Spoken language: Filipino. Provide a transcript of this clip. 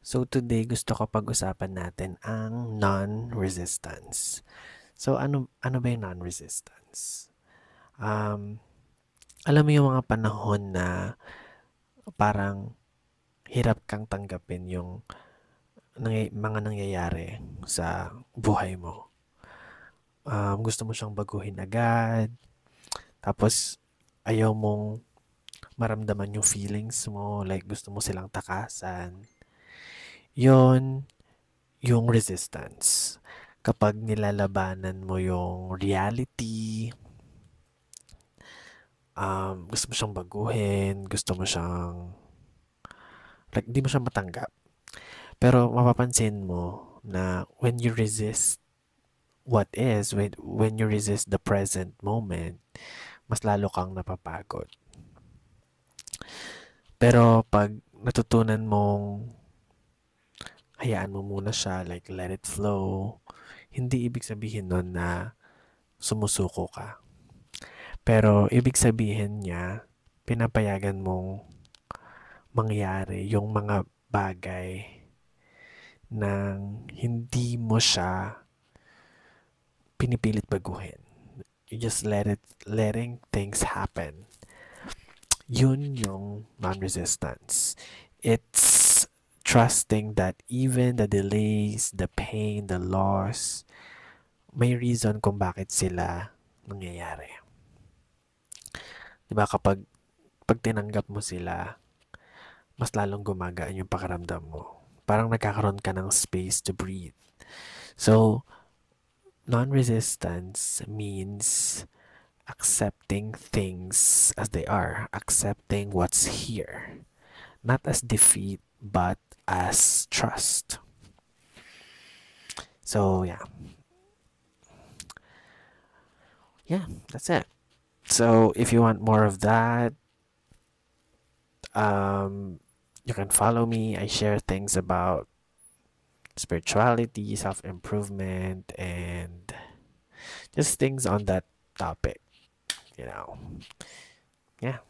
So today gusto ko pag-usapan natin ang non-resistance. So ano ba yung non-resistance? Um, Alam mo yung mga panahon na parang hirap kang tanggapin yung mga nangyayari sa buhay mo. Gusto mo siyang baguhin agad, tapos ayaw mong maramdaman yung feelings mo, like gusto mo silang takasan. Yon yung resistance. Kapag nilalabanan mo yung reality, gusto mo siyang baguhin, gusto mo siyang, like, di mo siya matanggap. Pero mapapansin mo na when you resist when you resist the present moment, mas lalo kang napapagod. Pero pag natutunan mong hayaan mo muna siya, like let it flow, hindi ibig sabihin nun na sumusuko ka. Pero ibig sabihin niya, pinapayagan mong mangyari yung mga bagay nang hindi mo siya pinipilit baguhin. You just letting things happen. Yun yung non-resistance. It's trusting that even the delays, the pain, the loss, may reason kung bakit sila nangyayari. Diba pag tinanggap mo sila, mas lalong gumagaan yung pakiramdam mo. Parang nagkakaroon ka ng space to breathe. So, non-resistance means accepting things as they are, accepting what's here, not as defeat, but as trust. So, yeah, that's it. So, if you want more of that, you can follow me. I share things about spirituality, self improvement, and just things on that topic, you know. Yeah.